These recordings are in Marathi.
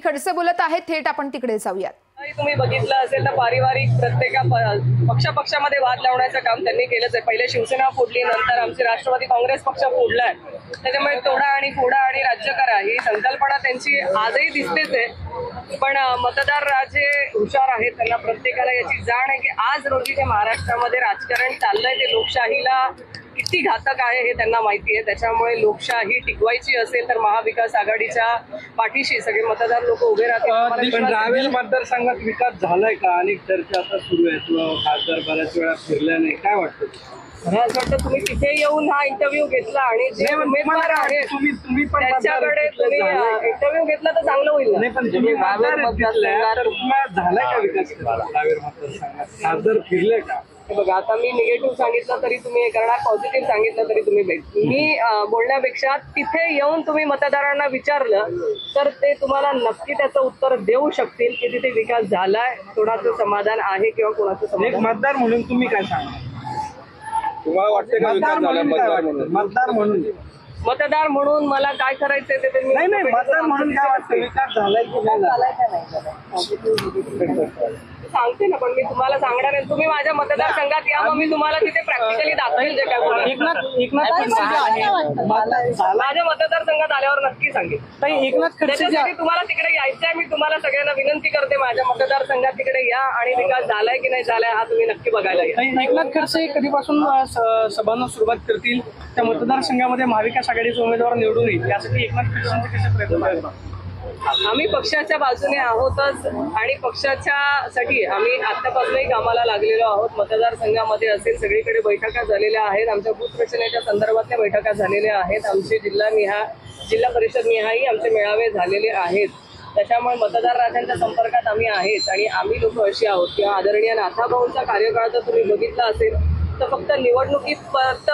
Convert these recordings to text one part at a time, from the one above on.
खडसे बोलत आहेत, थेट आपण तिकडे जाऊयात। तुम्ही बघितलं असेल तर पारिवारिक प्रत्येका पक्षामध्ये वाद लावण्याचं काम त्यांनी केलंच आहे। पहिले शिवसेना फोडली, नंतर आमची राष्ट्रवादी काँग्रेस पक्ष फोडलाय। त्याच्यामुळे तोडा आणि फोडा आणि राज्य करा ही संकल्पना त्यांची आजही दिसतेच आहे। पण मतदार राजे हुशार आहेत, त्यांना प्रत्येकाला याची जाण आहे की आज रोजी जे महाराष्ट्रामध्ये राजकारण चाललंय ते लोकशाहीला किती घातक आहे हे त्यांना माहिती आहे। त्याच्यामुळे लोकशाही टिकवायची असेल तर महाविकास आघाडीच्या पाठीशी सगळे मतदार लोक उभे राहतील। पण रावेर मतदारसंघात विकास झालाय का? अनेक चर्चा आता सुरू आहेत, खासदार बऱ्याच वेळा फिरल्या नाही, काय वाटतं? मला असं वाटतं तुम्ही तिथे येऊन हा इंटरव्ह्यू घेतला आणि जे उमेदवार आहेत तुम्ही पण त्यांच्याकडे तुम्ही इंटरव्ह्यू घेतला तर चांगलं होईल। नाही, पण तुम्ही रावेर मतदारसंघात झालाय का विकास? रावेर मतदारसंघात खासदार फिरले का? बघा, आता मी निगेटिव्ह सांगितलं तरी तुम्ही हे करणार, पॉझिटिव्ह सांगितलं तरी तुम्ही मी बोलण्यापेक्षा तिथे येऊन तुम्ही मतदारांना विचारलं तर ते तुम्हाला नक्की त्याचं उत्तर देऊ शकतील की तिथे विकास झालाय, कोणाचं समाधान आहे किंवा कोणाचं समाधान। एक मतदार म्हणून तुम्ही काय सांगा? तुम्हाला वाटतं का विकास झाला? मतदार म्हणून मला काय करायचंय ते मी नाही, मतदार म्हणून काय वाटतं, विकास झालाय की नाही झालाय? सांगते ना, पण मी तुम्हाला सांगणार आहे। तुम्ही माझ्या मतदारसंघात या, मग मी तुम्हाला तिथे प्रॅक्टिकली दाखवेल जे काय माझ्या मतदारसंघात आल्यावर नक्की सांगेल। एकनाथ खडसे तुम्हाला तिकडे यायचं आहे, मी तुम्हाला सगळ्यांना विनंती करते माझ्या मतदारसंघात तिकडे या आणि विकास झालाय की नाही झालाय हा तुम्ही नक्की बघायला या। एकनाथ खडसे कधीपासून सभांना सुरुवात करतील? त्या मतदारसंघामध्ये महाविकास आघाडीचे उमेदवार निवडून येईल यासाठी एकनाथ खडसेंचे कसे प्रयत्न आहेत? आम्ही पक्षाच्या बाजूने आहोतच आणि पक्षाच्यासाठी आम्ही आतापासूनही कामाला लागलेलो आहोत। मतदारसंघामध्ये असेल सगळीकडे बैठका झालेल्या आहेत, आमच्या बूथ रचनेच्या संदर्भातल्या बैठका झालेल्या आहेत, आमचे जिल्हा परिषद निहाही आमचे मेळावे झालेले आहेत। त्याच्यामुळे मतदार राजांच्या संपर्कात आम्ही आहेत आणि आम्ही लोक अशी आहोत किंवा आदरणीय नाथाभाऊंचा कार्यकाळ जर तुम्ही बघितला असेल तर फक्त निवडणुकीपुरतं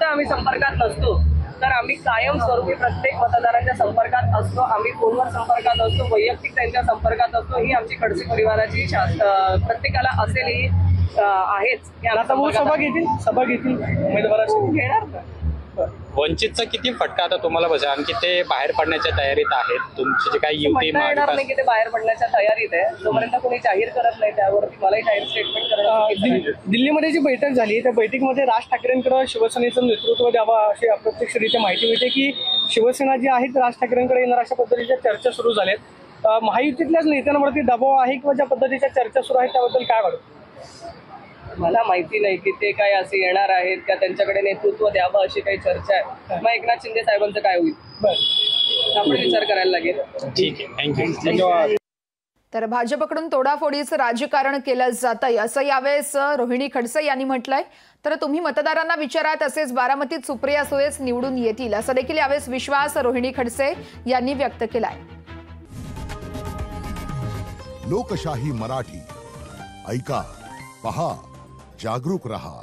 आम्ही संपर्कात नसतो, तर आम्ही कायम स्वरूपी प्रत्येक मतदारांच्या संपर्कात असतो। आम्ही फोनवर संपर्कात असतो, वैयक्तिक त्यांच्या संपर्कात असतो। ही आमची खडसे परिवाराची प्रत्येकाला असेल ही आहेच। सभा घेतील उमेदवारांची घेणार का? वंचितचा किती फटका आता तुम्हाला बसेल? आणखी ते बाहेर पडण्याच्या तयारीत आहेत, तुमची जे काही युती येणार नाही की ते बाहेर पडण्याच्या तयारीत आहे। जोपर्यंत कोणी जाहीर करत नाही त्यावरती मलाही जाहीर स्टेटमेंट करायचं। दिल्लीमध्ये जी बैठक झाली त्या बैठकीमध्ये राज ठाकरेंकडे शिवसेनेचं नेतृत्व द्यावं अशी अप्रत्यक्षरित्या माहिती मिळते की शिवसेना जी आहे राज ठाकरेंकडे येणार अशा पद्धतीच्या चर्चा सुरू झाल्यात। महायुतीतल्याच नेत्यांवरती दबाव आहे किंवा ज्या पद्धतीच्या चर्चा सुरू आहेत त्याबद्दल काय वाटतं? मला माहिती नाही की ते काय असे येणार आहेत का त्यांच्याकडे नेतृत्व द्यावं अशी काही चर्चा आहे। मग एकनाथ शिंदे साहेबांचं काय होईल आपण विचार करायला लागेल। ठीक आहे, थँक्यू। तर भाजपकडून तोडाफोडीचं राजकारण केलं जातंय असं यावेळेस रोहिणी खडसे यांनी म्हटलंय। तर तुम्ही मतदारांना विचारा, तसेच बारामतीत सुप्रिया सुळेच निवडून येतील असा देखील यावेळेस विश्वास रोहिणी खडसे यांनी व्यक्त केलाय। लोकशाही मराठी ऐका, पहा, जागरूक रहा।